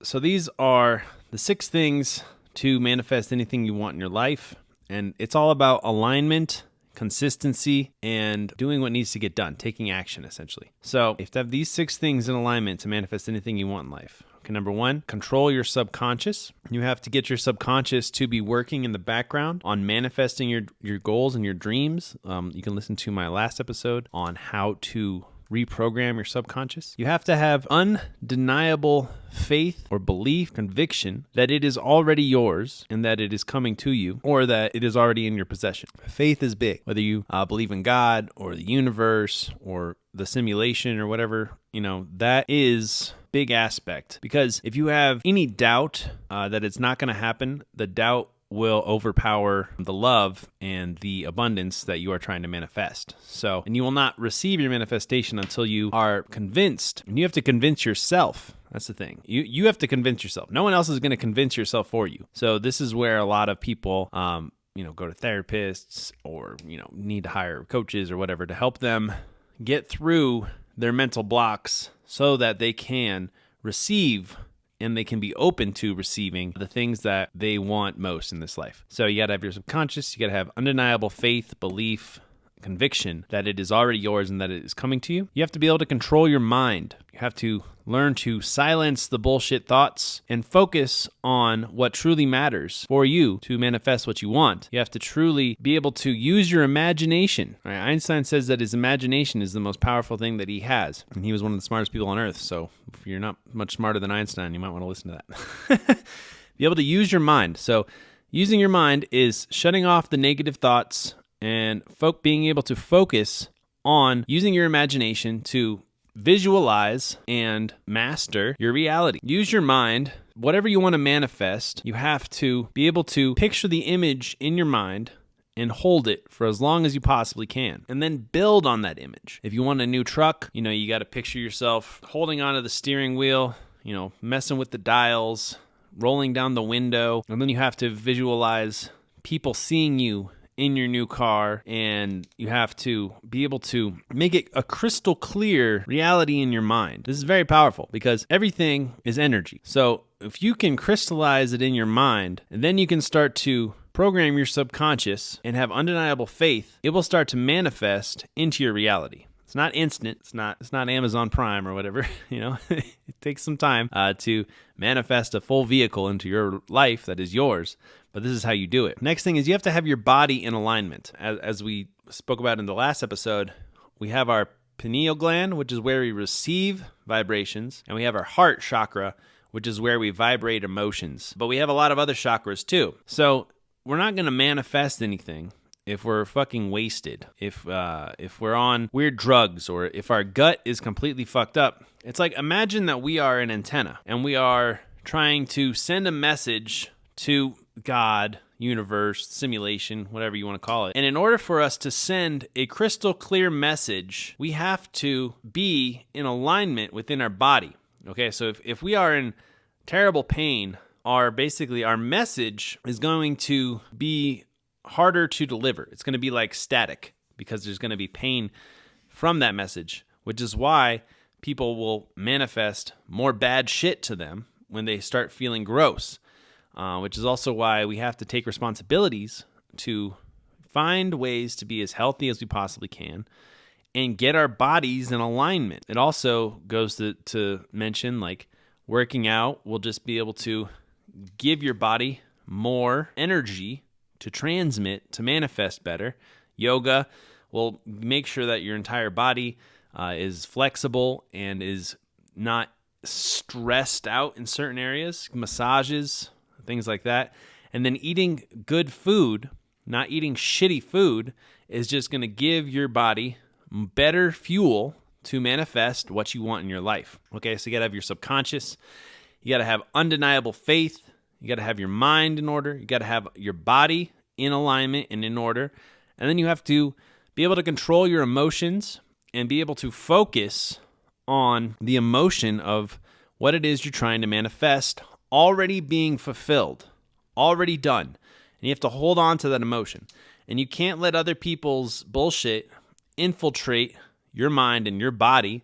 So these are the 6 things to manifest anything you want in your life. And it's all about alignment, consistency, and doing what needs to get done, taking action, essentially. So you have to have these 6 things in alignment to manifest anything you want in life. Okay, number 1, control your subconscious. You have to get your subconscious to be working in the background on manifesting your goals and your dreams. You can listen to my last episode on how to reprogram your subconscious. You have to have undeniable faith or belief, conviction that it is already yours and that it is coming to you, or that it is already in your possession. Faith is big. Whether you believe in God or the universe or the simulation or whatever, that is big aspect. Because if you have any doubt that it's not going to happen, the doubt will overpower the love and the abundance that you are trying to manifest. And you will not receive your manifestation until you are convinced. And you have to convince yourself. That's the thing. You have to convince yourself. No one else is going to convince yourself for you. So this is where a lot of people, go to therapists or, need to hire coaches or whatever to help them get through their mental blocks so that they can receive and they can be open to receiving the things that they want most in this life. So you got to have your subconscious, you got to have undeniable faith, belief, conviction that it is already yours and that it is coming to you. You have to be able to control your mind. You have to learn to silence the bullshit thoughts and focus on what truly matters for you to manifest what you want. You have to truly be able to use your imagination. All right, Einstein says that his imagination is the most powerful thing that he has, and he was one of the smartest people on earth. So if you're not much smarter than Einstein, you might want to listen to that. Be able to use your mind. So using your mind is shutting off the negative thoughts and being able to focus on using your imagination to visualize and master your reality. Use your mind. Whatever you want to manifest, you have to be able to picture the image in your mind and hold it for as long as you possibly can, and then build on that image. If you want a new truck, you got to picture yourself holding onto the steering wheel, messing with the dials, rolling down the window, and then you have to visualize people seeing you in your new car, and you have to be able to make it a crystal clear reality in your mind. This is very powerful because everything is energy. So if you can crystallize it in your mind, and then you can start to program your subconscious and have undeniable faith, it will start to manifest into your reality. It's not instant. It's not Amazon Prime or whatever. It takes some time to manifest a full vehicle into your life that is yours. But this is how you do it. Next thing is you have to have your body in alignment. As we spoke about in the last episode, we have our pineal gland, which is where we receive vibrations, and we have our heart chakra, which is where we vibrate emotions. But we have a lot of other chakras too. So we're not going to manifest anything if we're fucking wasted, if we're on weird drugs, or if our gut is completely fucked up. It's like, imagine that we are an antenna and we are trying to send a message to God, universe, simulation, whatever you want to call it. And in order for us to send a crystal clear message, we have to be in alignment within our body. Okay, so if we are in terrible pain, our message is going to be harder to deliver. It's going to be like static because there's going to be pain from that message, which is why people will manifest more bad shit to them when they start feeling gross. Which is also why we have to take responsibilities to find ways to be as healthy as we possibly can and get our bodies in alignment. It also goes to mention, like, working out will just be able to give your body more energy to transmit, to manifest better. Yoga will make sure that your entire body is flexible and is not stressed out in certain areas. Massages, things like that. And then eating good food, not eating shitty food, is just going to give your body better fuel to manifest what you want in your life. Okay, so you got to have your subconscious. You got to have undeniable faith. You got to have your mind in order. You got to have your body in alignment and in order. And then you have to be able to control your emotions and be able to focus on the emotion of what it is you're trying to manifest already being fulfilled, already done. And you have to hold on to that emotion. And you can't let other people's bullshit infiltrate your mind and your body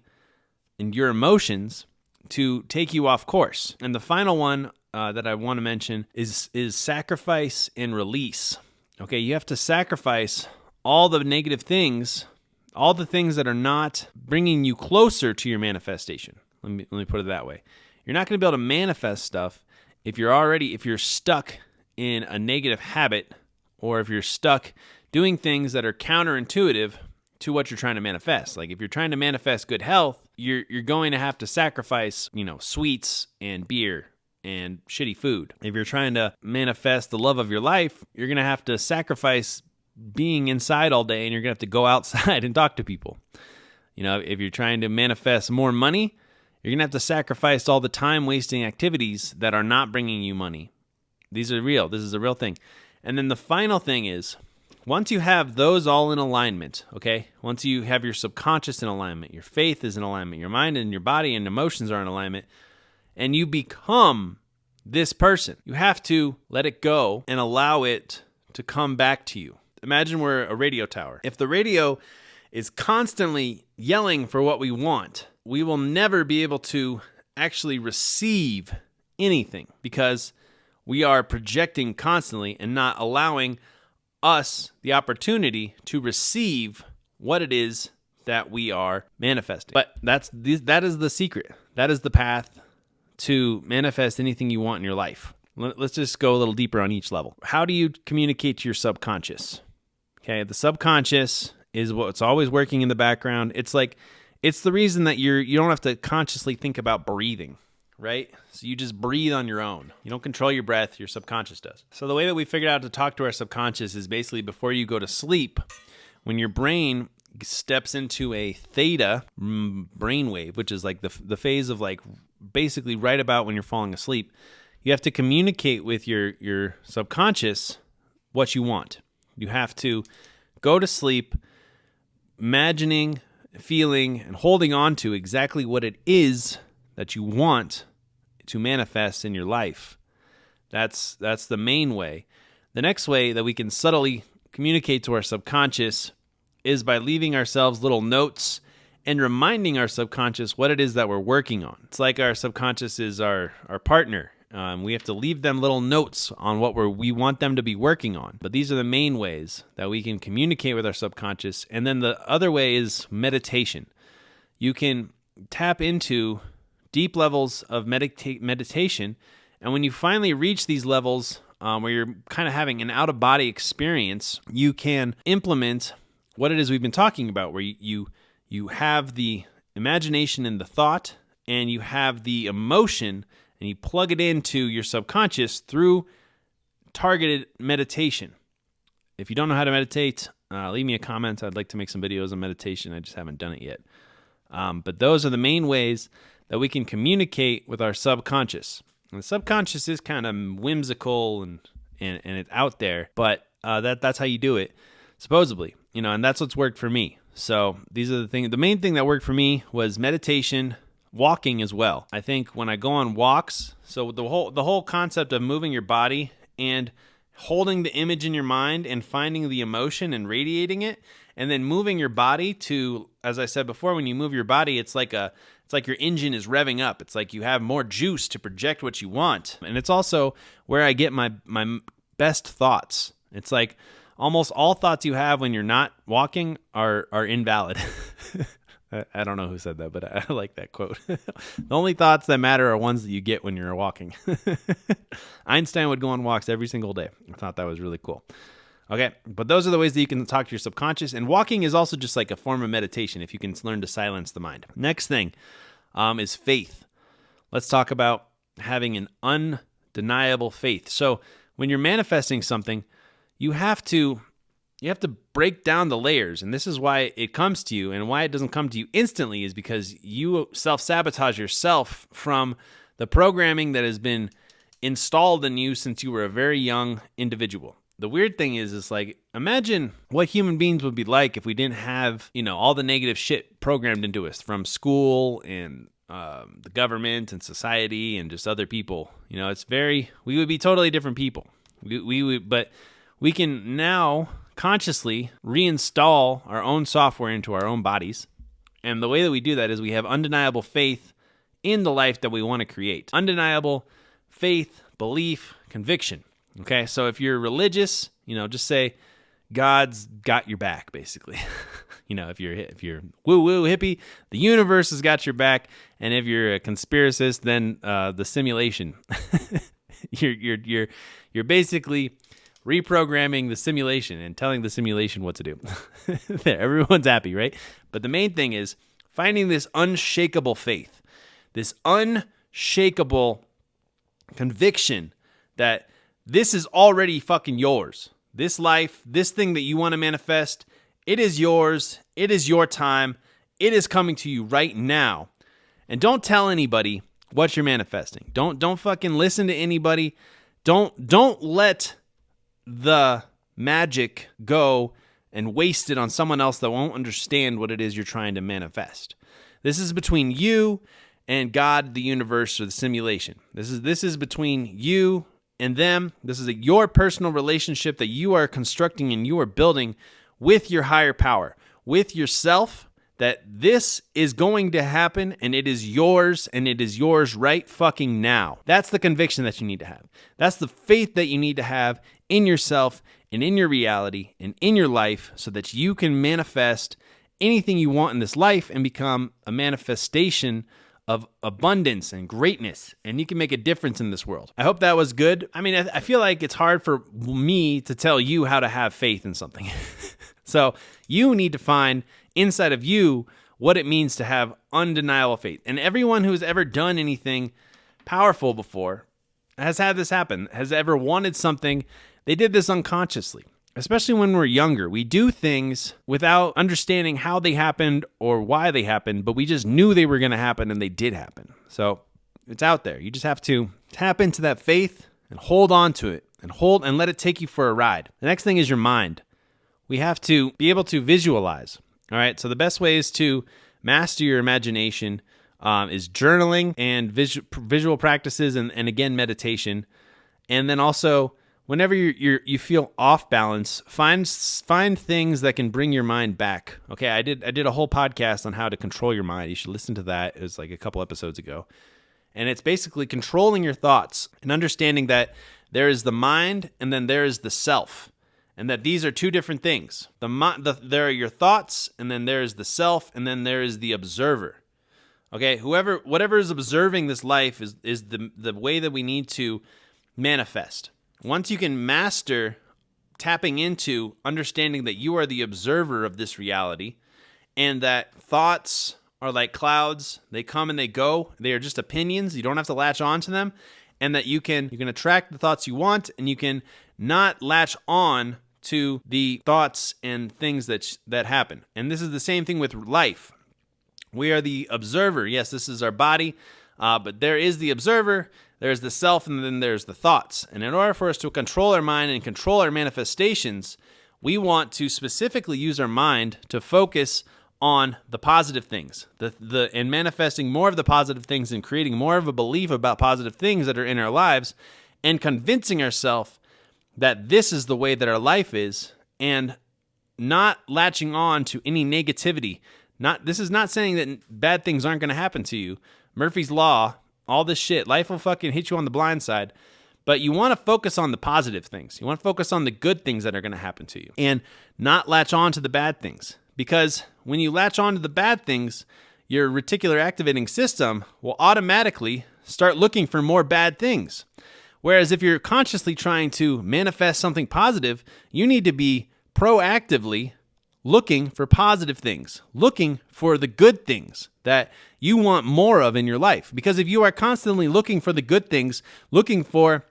and your emotions to take you off course. And the final one that I want to mention is sacrifice and release. Okay, you have to sacrifice all the negative things, all the things that are not bringing you closer to your manifestation. Let me put it that way. You're not going to be able to manifest stuff if you're stuck in a negative habit, or if you're stuck doing things that are counterintuitive to what you're trying to manifest. Like if you're trying to manifest good health, you're going to have to sacrifice, sweets and beer and shitty food. If you're trying to manifest the love of your life, you're going to have to sacrifice being inside all day, and you're going to have to go outside and talk to people. If you're trying to manifest more money, you're going to have to sacrifice all the time-wasting activities that are not bringing you money. These are real. This is a real thing. And then the final thing is, once you have those all in alignment, okay? Once you have your subconscious in alignment, your faith is in alignment, your mind and your body and emotions are in alignment, and you become this person, you have to let it go and allow it to come back to you. Imagine we're a radio tower. If the radio is constantly yelling for what we want, we will never be able to actually receive anything, because we are projecting constantly and not allowing us the opportunity to receive what it is that we are manifesting. But that is the secret. That is the path to manifest anything you want in your life. Let's just go a little deeper on each level. How do you communicate to your subconscious? Okay, the subconscious is what's always working in the background. It's the reason that you don't have to consciously think about breathing, right? So you just breathe on your own. You don't control your breath, your subconscious does. So the way that we figured out to talk to our subconscious is basically before you go to sleep, when your brain steps into a theta brainwave, which is like the phase of like basically right about when you're falling asleep, you have to communicate with your subconscious what you want. You have to go to sleep imagining, feeling, and holding on to exactly what it is that you want to manifest in your life. That's the main way. The next way that we can subtly communicate to our subconscious is by leaving ourselves little notes and reminding our subconscious what it is that we're working on. It's like our subconscious is our partner. We have to leave them little notes on what we want them to be working on. But these are the main ways that we can communicate with our subconscious. And then the other way is meditation. You can tap into deep levels of meditation. And when you finally reach these levels where you're kind of having an out-of-body experience, you can implement what it is we've been talking about, where you have the imagination and the thought, and you have the emotion, and you plug it into your subconscious through targeted meditation. If you don't know how to meditate, leave me a comment. I'd like to make some videos on meditation. I just haven't done it yet. But those are the main ways that we can communicate with our subconscious. And the subconscious is kind of whimsical and it's out there, but that's how you do it, supposedly. And that's what's worked for me. So these are the things. The main thing that worked for me was meditation, walking as well. I think when I go on walks, so the whole concept of moving your body and holding the image in your mind and finding the emotion and radiating it, and then moving your body to, as I said before, when you move your body, it's like your engine is revving up. It's like you have more juice to project what you want. And it's also where I get my best thoughts. It's like almost all thoughts you have when you're not walking are invalid. I don't know who said that, but I like that quote. The only thoughts that matter are ones that you get when you're walking. Einstein would go on walks every single day. I thought that was really cool. Okay, but those are the ways that you can talk to your subconscious. And walking is also just like a form of meditation if you can learn to silence the mind. Next thing is faith. Let's talk about having an undeniable faith. So when you're manifesting something, you have to break down the layers, and this is why it comes to you, and why it doesn't come to you instantly is because you self-sabotage yourself from the programming that has been installed in you since you were a very young individual. The weird thing is like, imagine what human beings would be like if we didn't have, all the negative shit programmed into us from school and the government and society and just other people. We would be totally different people. But we can now consciously reinstall our own software into our own bodies. And the way that we do that is we have undeniable faith in the life that we want to create. Undeniable faith, belief, conviction. Okay, so if you're religious, just say God's got your back, basically. If you're woo-woo hippie, the universe has got your back. And if you're a conspiracist, then the simulation. you're basically reprogramming the simulation and telling the simulation what to do. There, everyone's happy, right? But the main thing is finding this unshakable faith, this unshakable conviction that this is already fucking yours. This life, this thing that you want to manifest, it is yours. It is your time. It is coming to you right now. And don't tell anybody what you're manifesting. Don't fucking listen to anybody. Don't let the magic go and waste it on someone else that won't understand what it is you're trying to manifest. This is between you and God, the universe, or the simulation. This is between you and them. This is your personal relationship that you are constructing and you are building with your higher power, with yourself, that this is going to happen and it is yours and it is yours right fucking now. That's the conviction that you need to have. That's the faith that you need to have in yourself and in your reality and in your life so that you can manifest anything you want in this life and become a manifestation of abundance and greatness, and you can make a difference in this world. I hope that was good. I mean, I feel like it's hard for me to tell you how to have faith in something. So you need to find inside of you what it means to have undeniable faith. And everyone who's ever done anything powerful before has had this happen, has ever wanted something. They did this unconsciously. Especially when we're younger, we do things without understanding how they happened or why they happened, but we just knew they were going to happen and they did happen. So it's out there. You just have to tap into that faith and hold on to it and let it take you for a ride. The next thing is your mind. We have to be able to visualize. All right. So the best way is to master your imagination is journaling and visual practices and again, meditation. And then also, whenever you feel off balance, find things that can bring your mind back. Okay, I did a whole podcast on how to control your mind. You should listen to that. It was like a couple episodes ago. And it's basically controlling your thoughts and understanding that there is the mind and then there is the self. And that these are two different things. There are your thoughts and then there is the self and then there is the observer. Okay, whatever is observing this life is the way that we need to manifest. Once you can master tapping into understanding that you are the observer of this reality and that thoughts are like clouds, they come and they go, they are just opinions, you don't have to latch on to them, and that you can attract the thoughts you want and you can not latch on to the thoughts and things that happen. And this is the same thing with life. We are the observer. Yes, this is our body, but there is the observer, there's the self, and then there's the thoughts. And in order for us to control our mind and control our manifestations, we want to specifically use our mind to focus on the positive things, and manifesting more of the positive things and creating more of a belief about positive things that are in our lives and convincing ourselves that this is the way that our life is and not latching on to any negativity. This is not saying that bad things aren't going to happen to you. Murphy's Law, all this shit, life will fucking hit you on the blind side. But you want to focus on the positive things. You want to focus on the good things that are going to happen to you and not latch on to the bad things. Because when you latch on to the bad things, your reticular activating system will automatically start looking for more bad things. Whereas if you're consciously trying to manifest something positive, you need to be proactively looking for positive things, looking for the good things that you want more of in your life. Because if you are constantly looking for the good things, looking for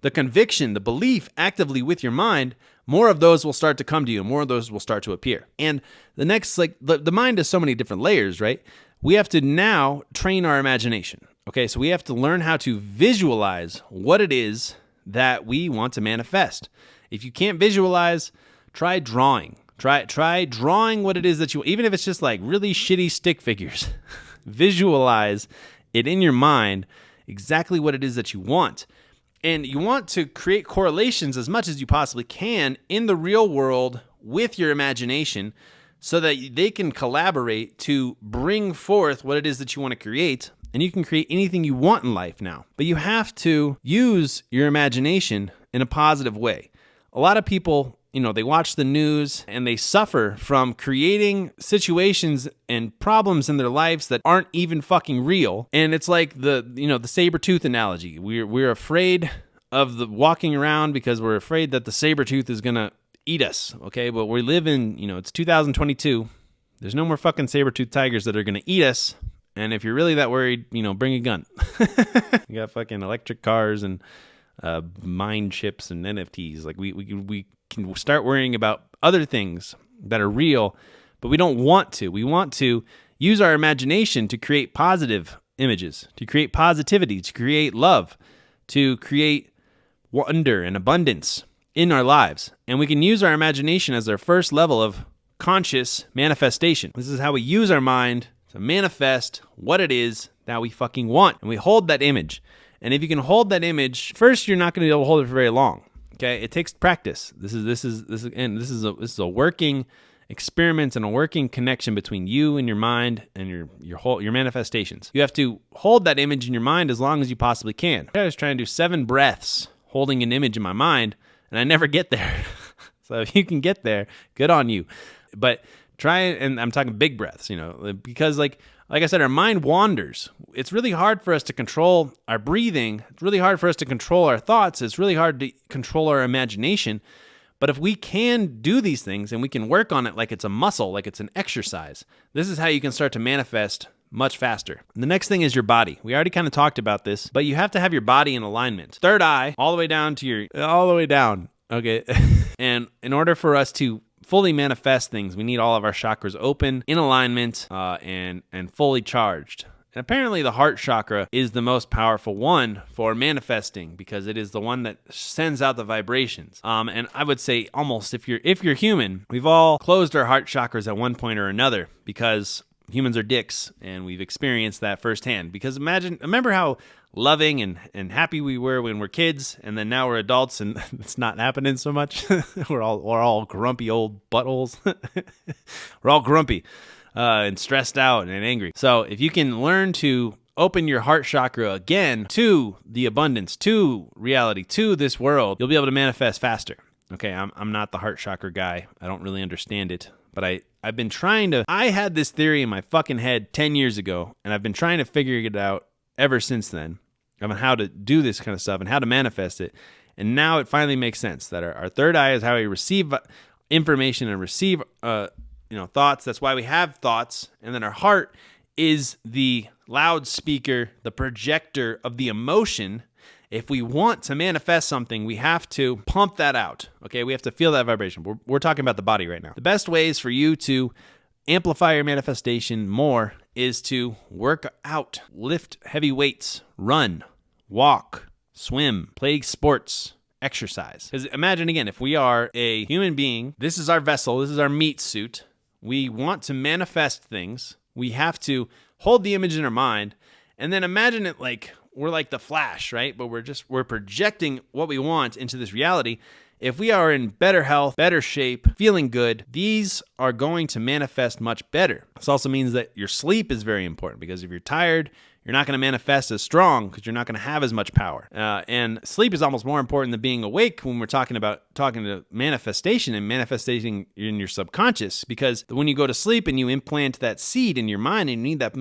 the conviction, the belief actively with your mind, more of those will start to come to you, more of those will start to appear. And the next, the mind has so many different layers, right? We have to now train our imagination. Okay, so we have to learn how to visualize what it is that we want to manifest. If you can't visualize, try drawing. Try drawing what it is that you, even if it's just like really shitty stick figures, visualize it in your mind exactly what it is that you want. And you want to create correlations as much as you possibly can in the real world with your imagination so that they can collaborate to bring forth what it is that you want to create and you can create anything you want in life now. But you have to use your imagination in a positive way. A lot of people, they watch the news and they suffer from creating situations and problems in their lives that aren't even fucking real. And it's like the saber-tooth analogy. We're afraid of the walking around because we're afraid that the saber-tooth is going to eat us, okay? But we live in, it's 2022. There's no more fucking saber-tooth tigers that are going to eat us. And if you're really that worried, bring a gun. You got fucking electric cars and mind chips and NFTs. Like we can start worrying about other things that are real, but we don't want to. We want to use our imagination to create positive images, to create positivity, to create love, to create wonder and abundance in our lives. And we can use our imagination as our first level of conscious manifestation. This is how we use our mind to manifest what it is that we fucking want. And we hold that image. And if you can hold that image, first you're not going to be able to hold it for very long. Okay, it takes practice. This is a working experiment and a working connection between you and your mind and your manifestations. You have to hold that image in your mind as long as you possibly can. I was trying to do 7 breaths holding an image in my mind, and I never get there. So if you can get there, good on you. But try, and I'm talking big breaths, because like I said, our mind wanders. It's really hard for us to control our breathing. It's really hard for us to control our thoughts. It's really hard to control our imagination. But if we can do these things and we can work on it like it's a muscle, like it's an exercise, this is how you can start to manifest much faster. And the next thing is your body. We already kind of talked about this, but you have to have your body in alignment. Third eye, all the way down. Okay. And in order for us to fully manifest things, we need all of our chakras open, in alignment, and fully charged. And apparently the heart chakra is the most powerful one for manifesting because it is the one that sends out the vibrations. And I would say almost if you're human, we've all closed our heart chakras at one point or another because humans are dicks and we've experienced that firsthand. Because remember how loving and happy we were when we're kids, and then now we're adults and it's not happening so much. we're all grumpy old buttholes. We're all grumpy and stressed out and angry. So if you can learn to open your heart chakra again to the abundance, to reality, to this world, you'll be able to manifest faster. Okay, I'm not the heart chakra guy. I don't really understand it, but I've been trying to. I had this theory in my fucking head 10 years ago, and I've been trying to figure it out ever since then, on how to do this kind of stuff and how to manifest it. And now it finally makes sense that our third eye is how we receive information and receive thoughts. That's why we have thoughts. And then our heart is the loudspeaker, the projector of the emotion. If we want to manifest something, we have to pump that out. Okay, we have to feel that vibration. We're talking about the body right now. The best ways for you to amplify your manifestation more is to work out, lift heavy weights, run, walk, swim, play sports, exercise. Because imagine again, if we are a human being, this is our vessel, this is our meat suit. We want to manifest things. We have to hold the image in our mind, and then imagine it like we're like the Flash, right? But we're projecting what we want into this reality. If we are in better health, better shape, feeling good, these are going to manifest much better. This also means that your sleep is very important, because if you're tired, you're not going to manifest as strong because you're not going to have as much power. And sleep is almost more important than being awake when we're talking to manifestation and manifesting in your subconscious. Because when you go to sleep and you implant that seed in your mind and you need that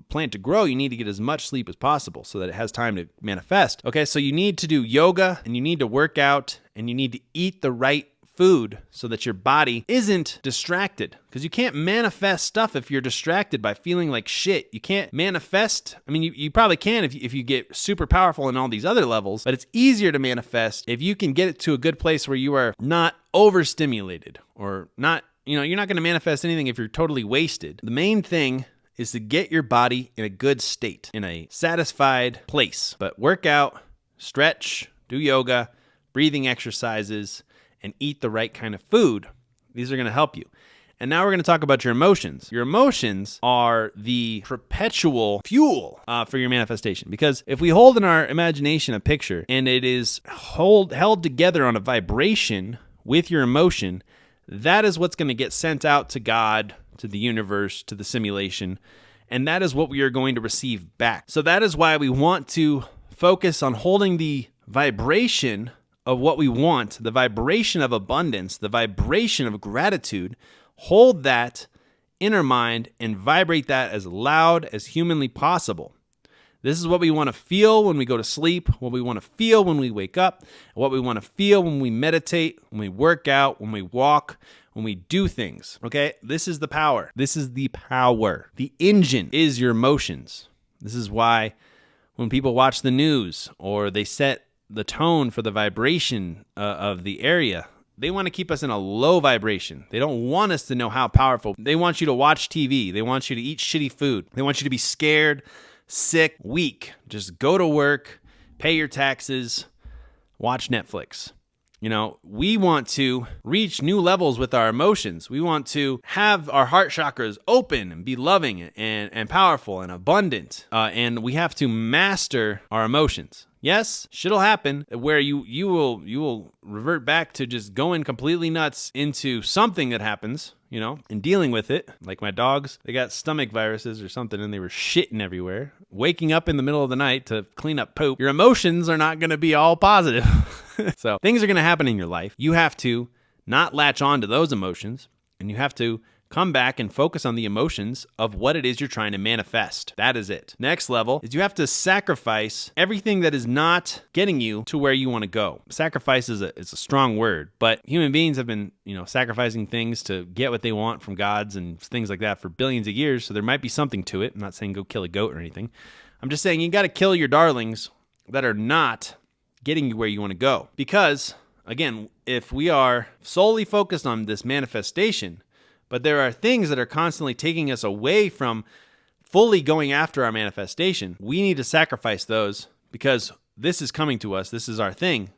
plant to grow, you need to get as much sleep as possible so that it has time to manifest. Okay, so you need to do yoga and you need to work out and you need to eat the right food so that your body isn't distracted, because you can't manifest stuff if you're distracted by feeling like shit. You can't manifest. I mean, you probably can if you get super powerful in all these other levels, but it's easier to manifest if you can get it to a good place where you are not overstimulated or not, you're not going to manifest anything if you're totally wasted. The main thing is to get your body in a good state, in a satisfied place. But work out, stretch, do yoga, breathing exercises, and eat the right kind of food. These are going to help you. And now we're going to talk about your emotions. Your emotions are the perpetual fuel for your manifestation. Because if we hold in our imagination a picture and it is held together on a vibration with your emotion, that is what's going to get sent out to God, to the universe, to the simulation. And that is what we are going to receive back. So that is why we want to focus on holding the vibration of what we want, the vibration of abundance, the vibration of gratitude. Hold that in our mind and vibrate that as loud as humanly possible. This is what we want to feel when we go to sleep, what we want to feel when we wake up, what we want to feel when we meditate, when we work out, when we walk, when we do things. Okay? This is the power. This is the power. The engine is your emotions. This is why when people watch the news or they set the tone for the vibration of the area, they want to keep us in a low vibration. They don't want us to know how powerful. They want you to watch TV. They want you to eat shitty food. They want you to be scared, sick, weak. Just go to work, pay your taxes, watch Netflix. We want to reach new levels with our emotions. We want to have our heart chakras open and be loving and powerful and abundant. And we have to master our emotions. Yes, shit'll happen where you will revert back to just going completely nuts into something that happens, and dealing with it. Like my dogs, they got stomach viruses or something and they were shitting everywhere. Waking up in the middle of the night to clean up poop. Your emotions are not going to be all positive. So things are going to happen in your life. You have to not latch on to those emotions, and you have to come back and focus on the emotions of what it is you're trying to manifest. That is it. Next level is you have to sacrifice everything that is not getting you to where you want to go. Sacrifice is a strong word, but human beings have been, sacrificing things to get what they want from gods and things like that for billions of years. So there might be something to it. I'm not saying go kill a goat or anything. I'm just saying you got to kill your darlings that are not getting you where you want to go. Because again, if we are solely focused on this manifestation, but there are things that are constantly taking us away from fully going after our manifestation, we need to sacrifice those because this is coming to us. This is our thing.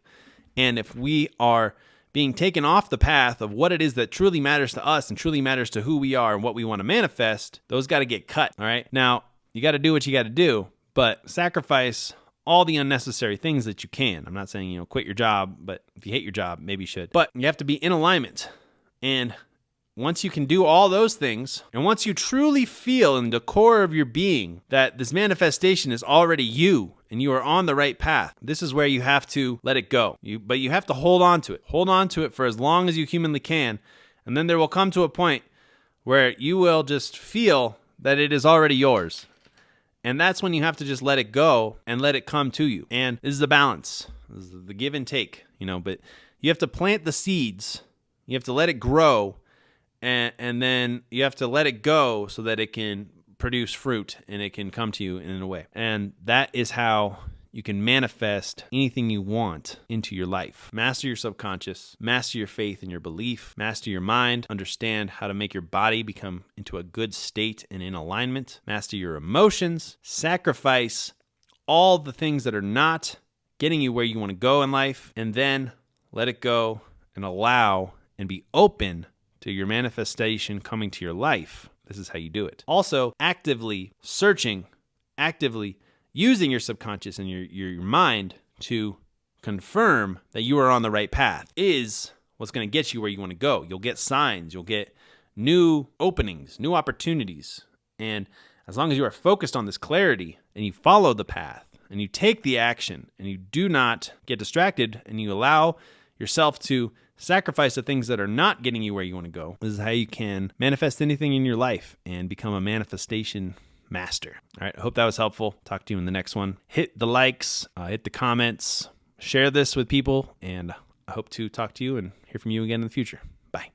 And if we are being taken off the path of what it is that truly matters to us and truly matters to who we are and what we want to manifest, those got to get cut. All right. Now, you got to do what you got to do, but sacrifice all the unnecessary things that you can. I'm not saying, quit your job, but if you hate your job, maybe you should. But you have to be in alignment. And once you can do all those things, and once you truly feel in the core of your being that this manifestation is already you and you are on the right path, this is where you have to let it go. But you have to hold on to it. Hold on to it for as long as you humanly can. And then there will come to a point where you will just feel that it is already yours. And that's when you have to just let it go and let it come to you. And this is the balance. This is the give and take, but you have to plant the seeds. You have to let it grow. And then you have to let it go so that it can produce fruit and it can come to you in a way. And that is how you can manifest anything you want into your life. Master your subconscious, master your faith and your belief, master your mind, understand how to make your body become into a good state and in alignment, master your emotions, sacrifice all the things that are not getting you where you want to go in life, and then let it go and allow and be open to your manifestation coming to your life. This is how you do it. Also, actively searching, actively using your subconscious and your mind to confirm that you are on the right path is what's going to get you where you want to go. You'll get signs, you'll get new openings, new opportunities. And as long as you are focused on this clarity and you follow the path and you take the action and you do not get distracted and you allow yourself to sacrifice the things that are not getting you where you want to go, this is how you can manifest anything in your life and become a manifestation master. All right. I hope that was helpful. Talk to you in the next one. Hit the likes, hit the comments, share this with people, and I hope to talk to you and hear from you again in the future. Bye.